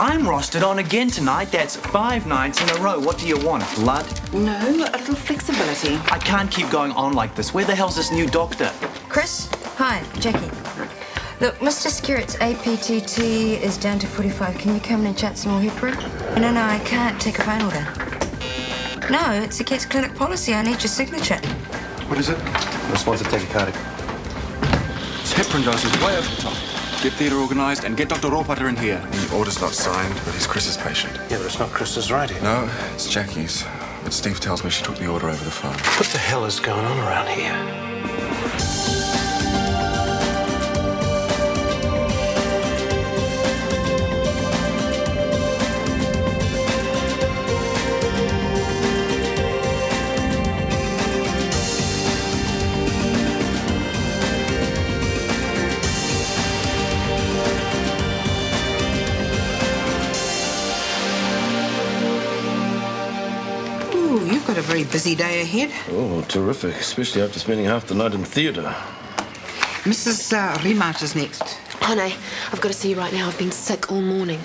I'm rostered on again tonight. That's 5 nights in a row. What do you want? Blood? No, a little flexibility. I can't keep going on like this. Where the hell's this new doctor? Chris? Hi, Jaki. Look, Mr. Skerritt's APTT is down to 45. Can you come in and chat some more heparin? No, I can't take a phone order. No, it's against clinic policy. I need your signature. What is it? Responsive tachycardic. His heparin dose is way over the top. Get theatre organised and get Dr. Rohrpotter in here. The order's not signed, but he's Chris's patient. Yeah, but it's not Chris's writing. No, it's Jackie's. But Steve tells me she took the order over the phone. What the hell is going on around here? You've got a very busy day ahead. Oh, terrific, especially after spending half the night in theatre. Mrs. Rimart is next. Honey, I've got to see you right now. I've been sick all morning.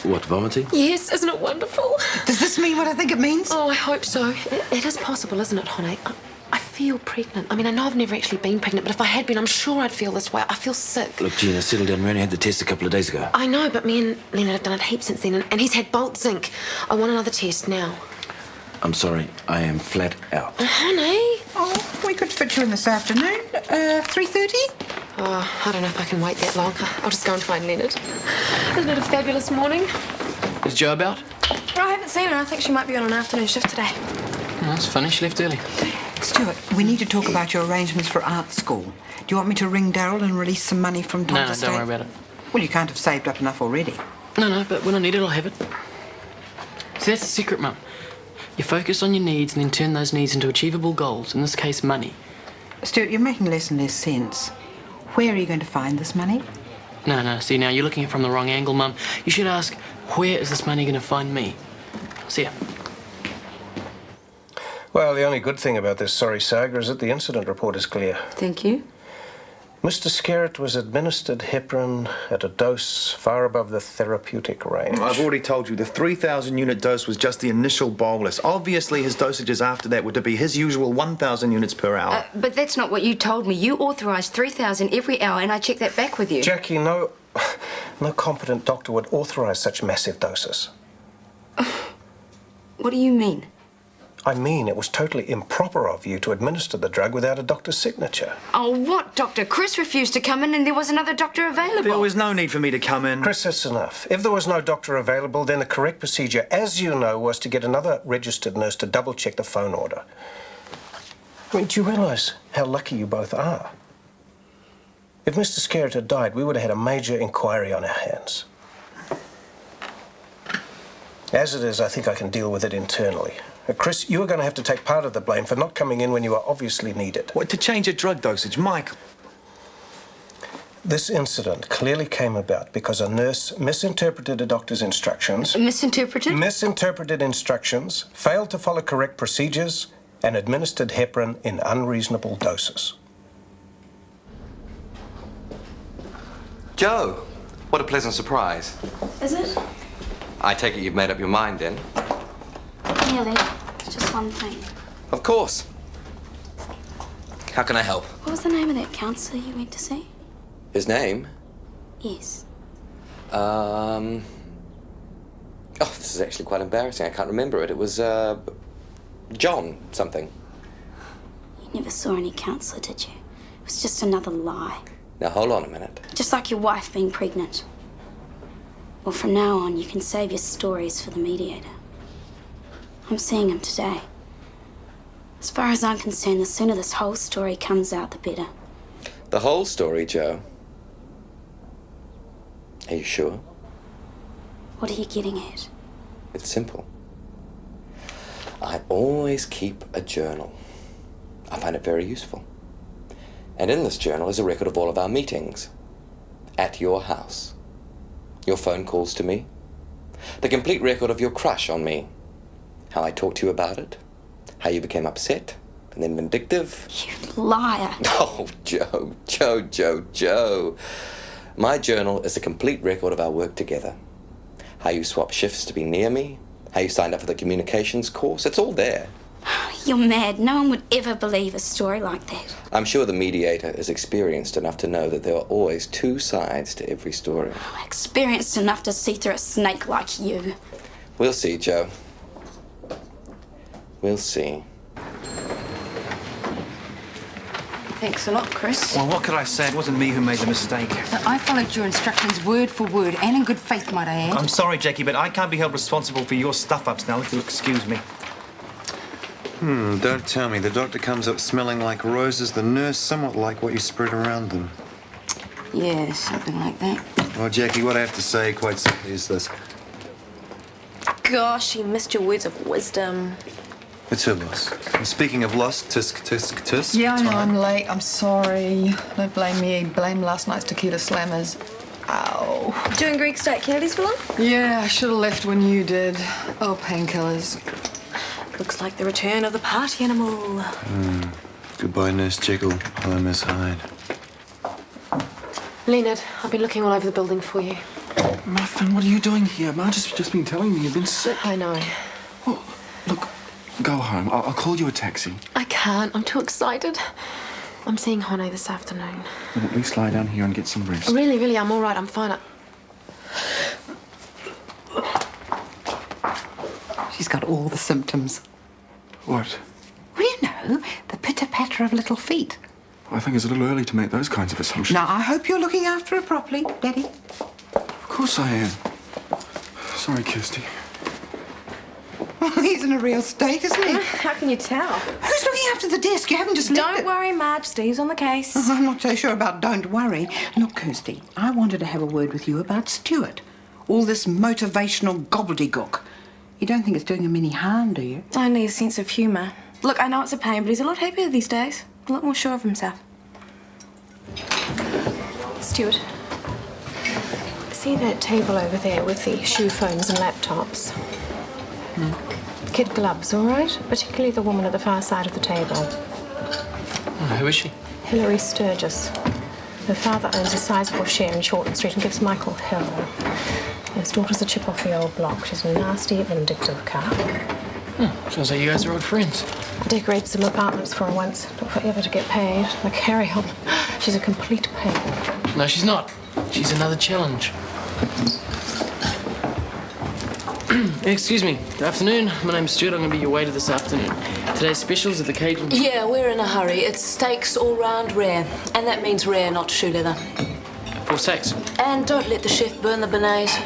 What, vomiting? Yes, isn't it wonderful? Does this mean what I think it means? Oh, I hope so. It is possible, isn't it, honey? I feel pregnant. I mean, I know I've never actually been pregnant, but if I had been, I'm sure I'd feel this way. I feel sick. Look, Gina, settle down. We only had the test a couple of days ago. I know, but me and Leonard have done it heaps since then, and he's had bolt zinc. I want another test now. I'm sorry, I am flat out. Honey? Oh, we could fit you in this afternoon. 3:30? Oh, I don't know if I can wait that long. I'll just go and find Leonard. Isn't it a fabulous morning? Is Jo about? Oh, I haven't seen her. I think she might be on an afternoon shift today. Oh, that's funny. She left early. Stuart, we need to talk about your arrangements for art school. Do you want me to ring Darryl and release some money from Tom's No, estate? don't worry about it. Well, you can't have saved up enough already. No, but when I need it, I'll have it. See, that's the secret, Mum. You focus on your needs and then turn those needs into achievable goals, in this case, money. Stuart, you're making less and less sense. Where are you going to find this money? No, see, now you're looking at it from the wrong angle, Mum. You should ask, where is this money going to find me? See ya. Well, the only good thing about this sorry saga is that the incident report is clear. Thank you. Mr. Skerritt was administered heparin at a dose far above the therapeutic range. I've already told you, the 3,000 unit dose was just the initial bolus. Obviously, his dosages after that were to be his usual 1,000 units per hour. But that's not what you told me. You authorised 3,000 every hour, and I checked that back with you. Jackie, no competent doctor would authorise such massive doses. What do you mean? I mean, it was totally improper of you to administer the drug without a doctor's signature. Oh, what doctor? Chris refused to come in and there was another doctor available. There was no need for me to come in. Chris, that's enough. If there was no doctor available, then the correct procedure, as you know, was to get another registered nurse to double-check the phone order. I mean, do you realise how lucky you both are? If Mr. Skerritt had died, we would have had a major inquiry on our hands. As it is, I think I can deal with it internally. Chris, you are going to have to take part of the blame for not coming in when you are obviously needed. What, to change a drug dosage? Mike. This incident clearly came about because a nurse misinterpreted a doctor's instructions. Misinterpreted? Misinterpreted instructions, failed to follow correct procedures, and administered heparin in unreasonable doses. Jo, what a pleasant surprise. Is it? I take it you've made up your mind then? Nearly. It's just one thing. Of course. How can I help? What was the name of that counsellor you went to see? His name? Yes. Oh, this is actually quite embarrassing. I can't remember it. It was, John something. You never saw any counsellor, did you? It was just another lie. Now, hold on a minute. Just like your wife being pregnant. Well, from now on, you can save your stories for the mediator. I'm seeing him today. As far as I'm concerned, the sooner this whole story comes out, the better. The whole story, Jo? Are you sure? What are you getting at? It's simple. I always keep a journal. I find it very useful. And in this journal is a record of all of our meetings. At your house. Your phone calls to me. The complete record of your crush on me. How I talked to you about it. How you became upset and then vindictive. You liar. Oh, Jo. My journal is a complete record of our work together. how you swapped shifts to be near me, how you signed up for the communications course. It's all there. You're mad. No one would ever believe a story like that. I'm sure the mediator is experienced enough to know that there are always two sides to every story. Experienced enough to see through a snake like you. We'll see, Joe. We'll see. Thanks a lot, Chris. Well, what could I say? It wasn't me who made the mistake. I followed your instructions word for word, and in good faith, might I add. I'm sorry, Jackie, but I can't be held responsible for your stuff-ups now, if you'll excuse me. Don't tell me. The doctor comes up smelling like roses, the nurse somewhat like what you spread around them. Yeah, something like that. Well, Jackie, what I have to say quite simply is this. Gosh, you missed your words of wisdom. It's her loss. And speaking of loss, tisk, tisk, tisk. Yeah, I know I'm late. I'm sorry. Don't blame me. Blame last night's tequila slammers. Ow. Doing Greek steak candies for lunch? Yeah, I should have left when you did. Oh, painkillers. Looks like the return of the party animal. Goodbye, Nurse Jekyll. Hello, Miss Hyde. Leonard, I've been looking all over the building for you. Muffin, what are you doing here? Marge's just been telling me you've been sick. I know. Well, look, go home. I'll call you a taxi. I can't. I'm too excited. I'm seeing Hone this afternoon. Then at least lie down here and get some rest. Really, I'm all right. I'm fine. She's got all the symptoms. What? Well, you know, the pitter-patter of little feet. I think it's a little early to make those kinds of assumptions. Now, I hope you're looking after her properly, Daddy. Of course I am. Sorry, Kirsty. Well, he's in a real state, isn't he? How can you tell? Who's looking after the desk? You haven't just left Don't it. worry, Marge. Steve's on the case. I'm not so sure about don't worry. Look, Kirsty, I wanted to have a word with you about Stuart. All this motivational gobbledygook. You don't think it's doing him any harm, do you? Only a sense of humour. Look, I know it's a pain, but he's a lot happier these days. A lot more sure of himself. Stuart, see that table over there with the shoe phones and laptops? Kid gloves, all right? Particularly the woman at the far side of the table. Who is she? Hilary Sturgis. Her father owns a sizable share in Shortland Street and gives Michael hell. His daughter's a chip off the old block. She's a nasty, vindictive cow. Sounds like you guys are old friends. I decorated some apartments for her once. Took forever to get paid. Like carry on. She's a complete pain. No, she's not. She's another challenge. Excuse me. Good afternoon. My name's Stuart. I'm going to be your waiter this afternoon. Today's specials are the Cajun... Yeah, we're in a hurry. It's steaks all round rare. And that means rare, not shoe leather. 4 steaks. And don't let the chef burn the beignets.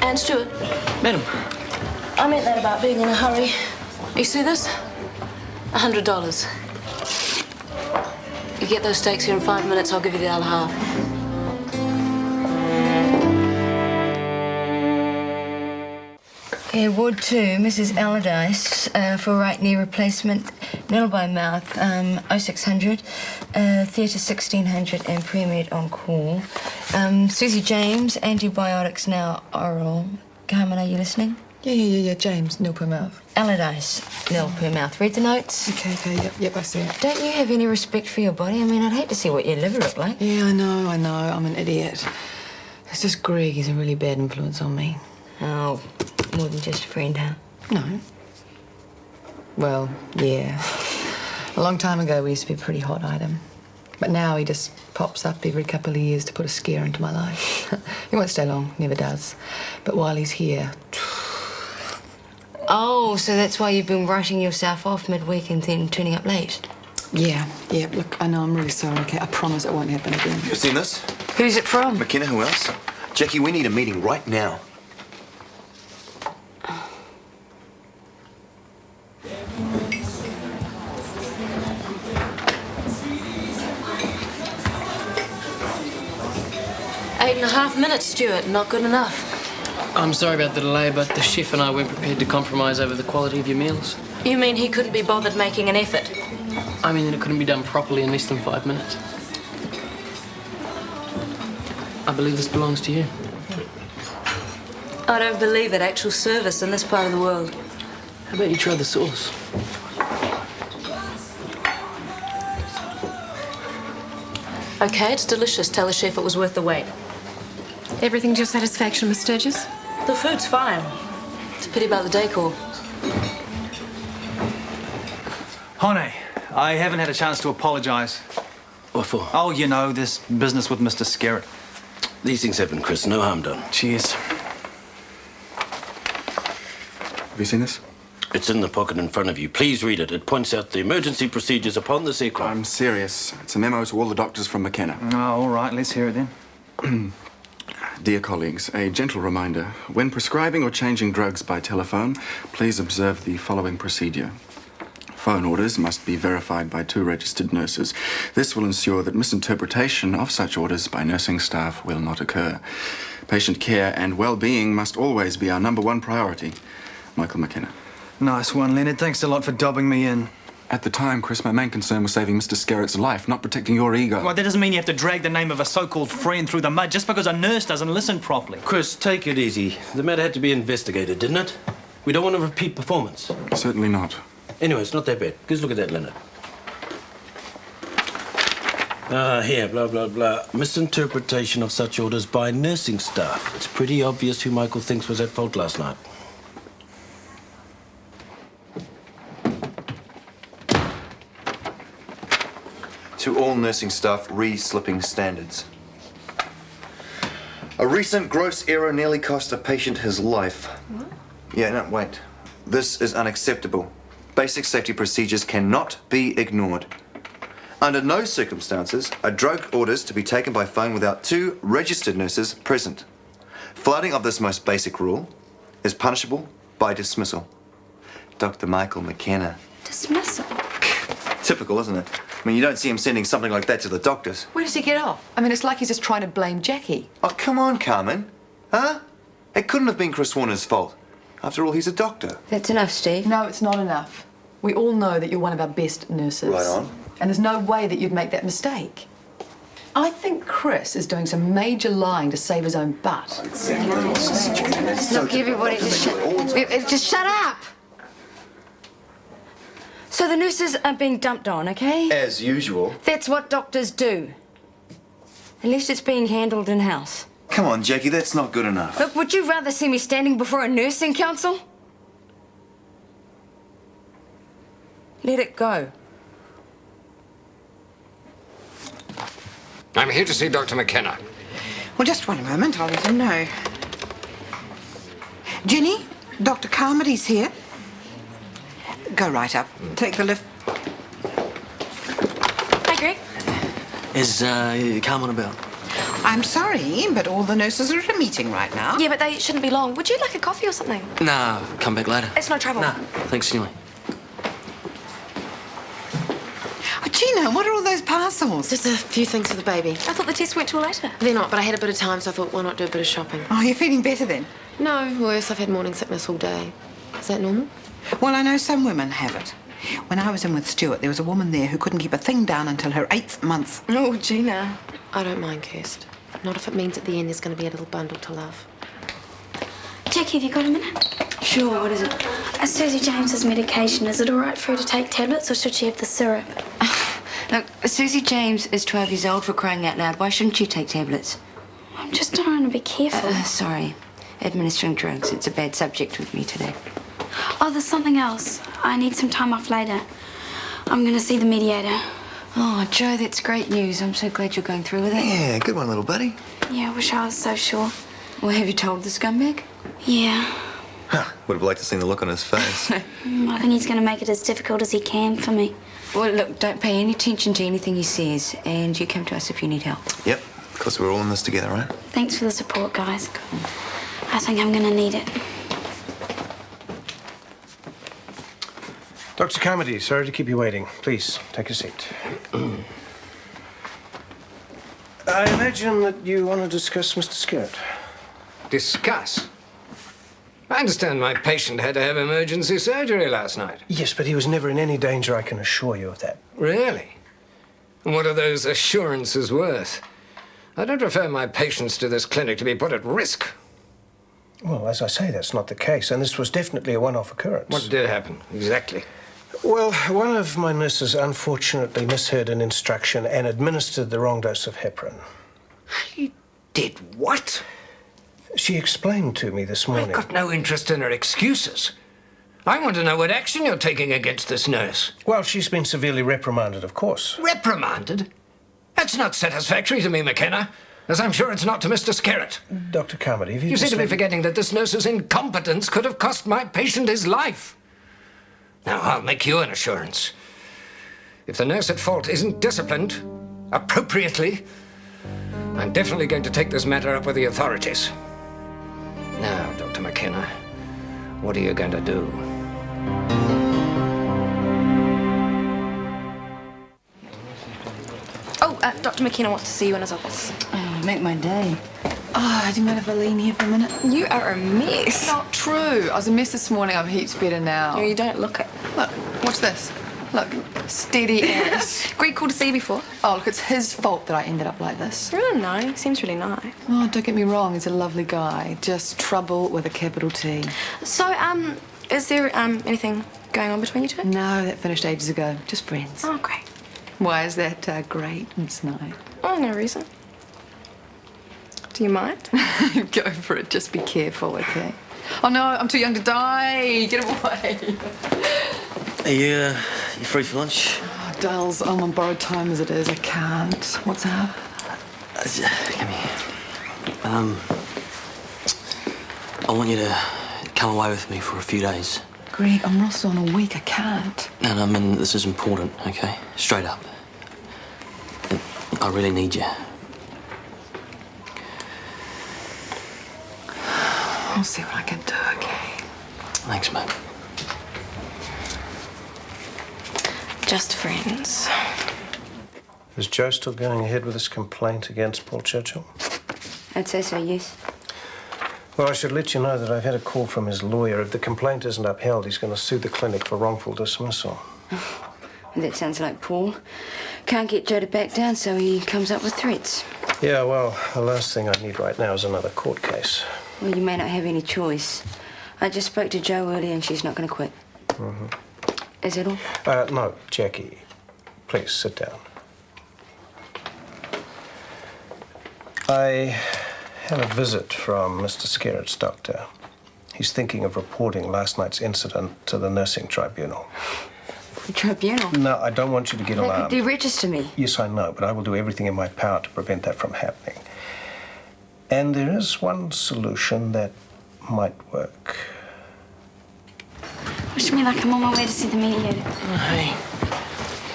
And Stuart. Madam. I meant that about being in a hurry. You see this? $100. You get those steaks here in 5 minutes, I'll give you the other half. Okay, Ward 2, Mrs. Allardyce, for right knee replacement, nil by mouth, 0600, theatre 1600, and pre-med on call. Susie James, antibiotics now oral. Carmen, are you listening? Yeah, James, nil per mouth. Allardyce, nil per mouth. Read the notes. Okay, yep, I see. Don't you have any respect for your body? I mean, I'd hate to see what your liver looked like. Yeah, I know, I'm an idiot. It's just Greg, he's a really bad influence on me. Oh, more than just a friend, huh? No. Well, yeah. A long time ago, we used to be a pretty hot item. But now he just pops up every couple of years to put a scare into my life. He won't stay long, never does. But while he's here... Oh, so that's why you've been writing yourself off midweek and then turning up late? Yeah, look, I know, I'm really sorry, okay? I promise it won't happen again. You seen this? Who's it from? McKenna, who else? Jackie, we need a meeting right now. Eight and a half minutes, Stuart. Not good enough. I'm sorry about the delay, but the chef and I weren't prepared to compromise over the quality of your meals. You mean he couldn't be bothered making an effort? I mean that it couldn't be done properly in less than 5 minutes. I believe this belongs to you. I don't believe it. Actual service in this part of the world. How about you try the sauce? Okay, it's delicious. Tell the chef it was worth the wait. Everything to your satisfaction, Miss Sturgis? The food's fine. It's a pity about the decor. Honey, I haven't had a chance to apologise. What for? Oh, you know, this business with Mr. Skerritt. These things happen, Chris. No harm done. Cheers. Have you seen this? It's in the pocket in front of you. Please read it. It points out the emergency procedures upon this aircraft. I'm serious. It's a memo to all the doctors from McKenna. Oh, all right. Let's hear it then. Dear colleagues, a gentle reminder. When prescribing or changing drugs by telephone, please observe the following procedure. Phone orders must be verified by 2 registered nurses. This will ensure that misinterpretation of such orders by nursing staff will not occur. Patient care and well-being must always be our #1 priority. Michael McKenna. Nice one, Leonard. Thanks a lot for dobbing me in. At the time, Chris, my main concern was saving Mr. Skerritt's life, not protecting your ego. Well, that doesn't mean you have to drag the name of a so-called friend through the mud just because a nurse doesn't listen properly. Chris, take it easy. The matter had to be investigated, didn't it? We don't want a repeat performance. Certainly not. Anyway, it's not that bad. Just look at that, Leonard. Here, blah, blah, blah. Misinterpretation of such orders by nursing staff. It's pretty obvious who Michael thinks was at fault last night. To all nursing staff, re-slipping standards. A recent gross error nearly cost a patient his life. What? Yeah, no, wait. This is unacceptable. Basic safety procedures cannot be ignored. Under no circumstances are drug orders to be taken by phone without 2 registered nurses present. Flouting of this most basic rule is punishable by dismissal. Dr. Michael McKenna. Dismissal? Typical, isn't it? I mean, you don't see him sending something like that to the doctors. Where does he get off? I mean, it's like he's just trying to blame Jaki. Oh, come on, Carmen. Huh? It couldn't have been Chris Warner's fault. After all, he's a doctor. That's enough, Steve. No, it's not enough. We all know that you're one of our best nurses. Right on. And there's no way that you'd make that mistake. I think Chris is doing some major lying to save his own butt. Look, everybody, just shut up! So the nurses are being dumped on, okay? As usual. That's what doctors do. Unless it's being handled in-house. Come on, Jackie, that's not good enough. Look, would you rather see me standing before a nursing council? Let it go. I'm here to see Dr. McKenna. Well, just one moment. I'll let him know. Ginny, Dr. Carmody's here. Go right up. Take the lift. Hi, Greg. Is Carmen about? I'm sorry, but all the nurses are at a meeting right now. Yeah, but they shouldn't be long. Would you like a coffee or something? Nah, come back later. It's no trouble. Nah, thanks anyway. Oh, Gina, what are all those parcels? Just a few things for the baby. I thought the tests weren't till later. They're not, but I had a bit of time, so I thought, why not do a bit of shopping? Oh, you're feeling better then? No, worse. I've had morning sickness all day. Is that normal? Well, I know some women have it. When I was in with Stuart, there was a woman there who couldn't keep a thing down until her 8th month. Oh, Gina. I don't mind, Kirst. Not if it means at the end there's going to be a little bundle to love. Jackie, have you got a minute? Sure, what is it? Susie James's medication. Is it all right for her to take tablets or should she have the syrup? Look, Susie James is 12 years old, for crying out loud. Why shouldn't she take tablets? I'm just trying to be careful. Sorry. Administering drugs. It's a bad subject with me today. Oh, there's something else. I need some time off later. I'm going to see the mediator. Oh, Joe, that's great news. I'm so glad you're going through with it. Yeah, good one, little buddy. Yeah, I wish I was so sure. Well, have you told the scumbag? Yeah. Would have liked to see the look on his face. I think he's going to make it as difficult as he can for me. Well, look, don't pay any attention to anything he says, and you come to us if you need help. Yep, because we're all in this together, right? Thanks for the support, guys. I think I'm going to need it. Dr. Carmody, sorry to keep you waiting. Please, take a seat. I imagine that you want to discuss Mr. Stuart. Discuss? I understand my patient had to have emergency surgery last night. Yes, but he was never in any danger, I can assure you of that. Really? And what are those assurances worth? I don't refer my patients to this clinic to be put at risk. Well, as I say, that's not the case, and this was definitely a one-off occurrence. What did happen, exactly? Well, one of my nurses unfortunately misheard an instruction and administered the wrong dose of heparin. She did what? She explained to me this morning. I've got no interest in her excuses. I want to know what action you're taking against this nurse. Well, she's been severely reprimanded, of course. Reprimanded? That's not satisfactory to me, McKenna, as I'm sure it's not to Mr. Skerritt. Dr. Carmody, have you You seem just to be let- forgetting that this nurse's incompetence could have cost my patient his life. Now, I'll make you an assurance. If the nurse at fault isn't disciplined appropriately, I'm definitely going to take this matter up with the authorities. Now, Dr. McKenna, what are you going to do? Oh, Dr. McKenna wants to see you in his office. Oh, make my day. Oh, do you mind if I lean here for a minute? You are a mess. Not true. I was a mess this morning. I'm heaps better now. No, you don't look it. Look, watch this. Look, steady as. Great call to see you before. Oh, look, it's his fault that I ended up like this. Oh, no, he seems really nice. Oh, don't get me wrong. He's a lovely guy. Just trouble with a capital T. So, is there, anything going on between you two? No, that finished ages ago. Just friends. Oh, great. Why is that great, Miss Knight? Oh, no reason. Do you mind? Go for it. Just be careful, okay? Oh, no, I'm too young to die. Get away. Are you free for lunch? Oh, Dales, I'm on borrowed time as it is. I can't. What's up? Come here. I want you to come away with me for a few days. Greg, I'm Ross on a week. I can't. And I mean, this is important, okay? Straight up. I really need you. I'll see what I can do, okay? Thanks, mate. Just friends. Is Joe still going ahead with his complaint against Paul Churchill? I'd say so, yes. Well, I should let you know that I've had a call from his lawyer. If the complaint isn't upheld, he's going to sue the clinic for wrongful dismissal. That sounds like Paul. Can't get Joe to back down, so he comes up with threats. Yeah, well, the last thing I need right now is another court case. Well, you may not have any choice. I just spoke to Jo earlier and she's not going to quit. Mm-hmm. Is that all? No, Jackie. Please, sit down. I had a visit from Mr. Skerritt's doctor. He's thinking of reporting last night's incident to the nursing tribunal. Tribunal? No, I don't want you to get They alarmed. could deregister me. Yes, I know, but I will do everything in my power to prevent that from happening. And there is one solution that might work. Wish me luck. I'm on my way to see the mediator. Oh, hey,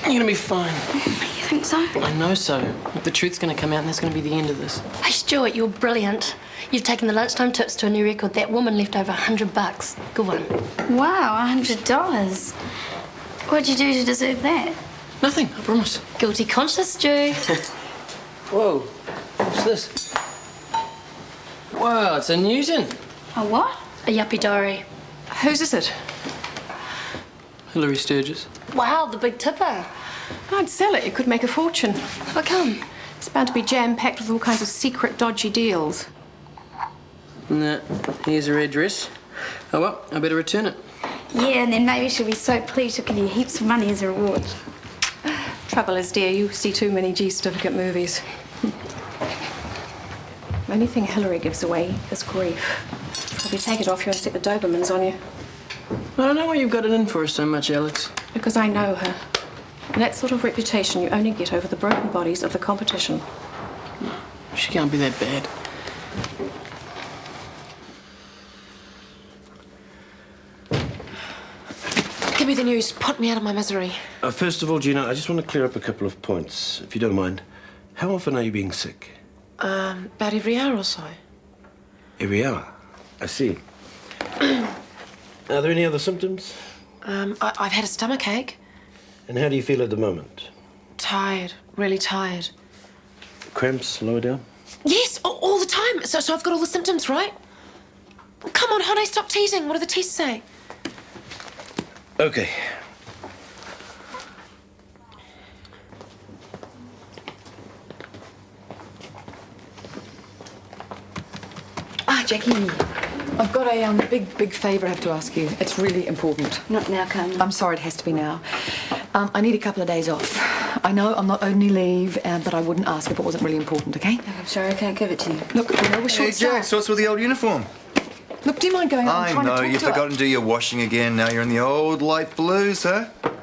you're gonna be fine. You think so? I know so. The truth's gonna come out and that's gonna be the end of this. Hey, Stuart, you're brilliant. You've taken the lunchtime tips to a new record. That woman left over $100. Good one. Wow, $100. What'd you do to deserve that? Nothing, I promise. Guilty conscious, Stu. Whoa, what's this? Wow, it's a Newton. A what? A yuppie diary. Whose is it? Hilary Sturgis. Wow, the big tipper. I'd sell it. It could make a fortune. How come? It's bound to be jam-packed with all kinds of secret, dodgy deals. Nah, here's her address. Oh well, I better return it. Yeah, and then maybe she'll be so pleased she'll give you heaps of money as a reward. Trouble is, dear, you see too many G-certificate movies. The only thing Hilary gives away is grief. Probably take it off you and stick the Dobermans on you. I don't know why you've got it in for us so much, Alex. Because I know her. And that sort of reputation you only get over the broken bodies of the competition. She can't be that bad. Give me the news. Put me out of my misery. First of all, Gina, I just want to clear up a couple of points, if you don't mind. How often are you being sick? About every hour or so. Every hour. I see. Are there any other symptoms? I've had a stomach ache. And how do you feel at the moment? Tired. Really tired. Cramps lower down? Yes, all the time. So I've got all the symptoms, right? Come on, honey, stop teasing. What do the tests say? Okay. Jackie, I've got a big favour I have to ask you. It's really important. Not now, Carmen. I'm sorry, it has to be now. I need a couple of days off. I know I'm not owed any leave, but I wouldn't ask if it wasn't really important, okay? Look, I'm sorry, I can't give it to you. Look, you know, we're Hey, short-staffed. Jax, what's with the old uniform? Look, do you mind going out and I trying to know, talk you've to her? forgotten to do your washing again. Now you're in the old light blues, huh? Well,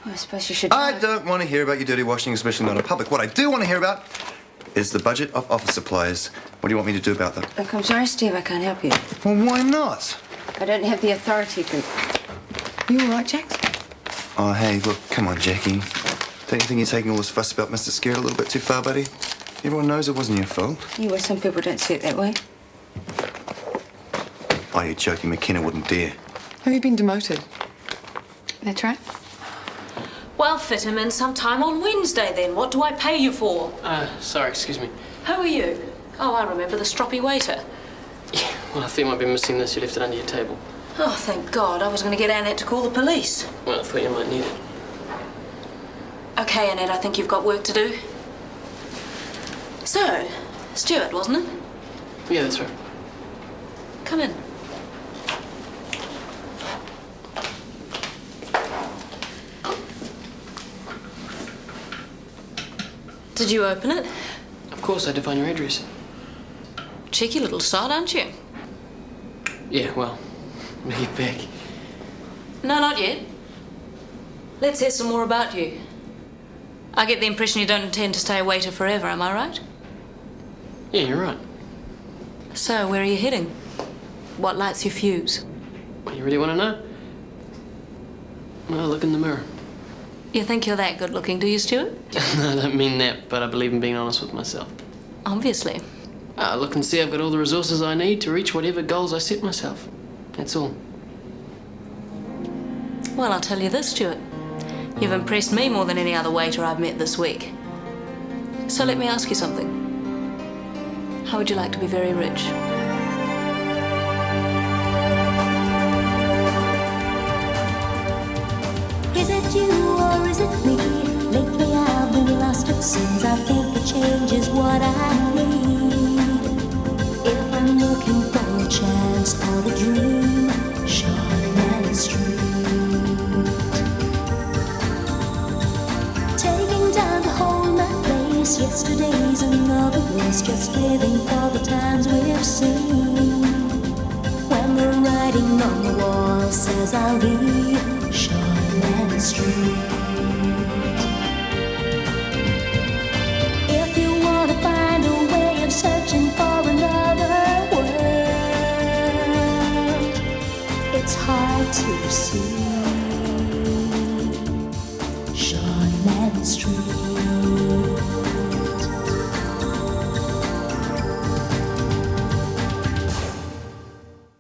I suppose you should... I don't want to hear about your dirty washing, especially not in public. What I do want to hear about is the budget of office supplies. What do you want me to do about that? Look, I'm sorry, Steve, I can't help you. Well, why not? I don't have the authority to... You all right, Jax? Oh, hey, look, come on, Jackie. Don't you think you're taking all this fuss about Mr. Scared a little bit too far, buddy? Everyone knows it wasn't your fault. You well, some people don't see it that way. Oh, you're joking. McKenna wouldn't dare. Have you been demoted? That's right. Well, fit him in sometime on Wednesday, then. What do I pay you for? Sorry, excuse me. Who are you? Oh, I remember the stroppy waiter. Well, I think you might be missing this. You left it under your table. Oh, thank God. I was going to get Annette to call the police. Well, I thought you might need it. OK, Annette, I think you've got work to do. So, Stuart, wasn't it? Yeah, that's right. Come in. Did you open it? Of course, I had to find your address. Cheeky little sod, aren't you? Yeah, well, we get back. No, not yet. Let's hear some more about you. I get the impression you don't intend to stay a waiter forever, am I right? Yeah, you're right. So, where are you heading? What lights your fuse? Well, you really want to know? Well, look in the mirror. You think you're that good looking, do you, Stuart? No, I don't mean that, but I believe in being honest with myself. Obviously. Look and see I've got all the resources I need to reach whatever goals I set myself. That's all. Well, I'll tell you this, Stuart. You've impressed me more than any other waiter I've met this week. So let me ask you something. How would you like to be very rich? Is it you or is it me? Lately I've been lost it seems. I think a change is what I need. If I'm looking for a chance or a dream, Shortland Street. Taking time to hold my place. Yesterday's another race. Just living for the times we've seen. When the writing on the wall says I'll be Shortland Street.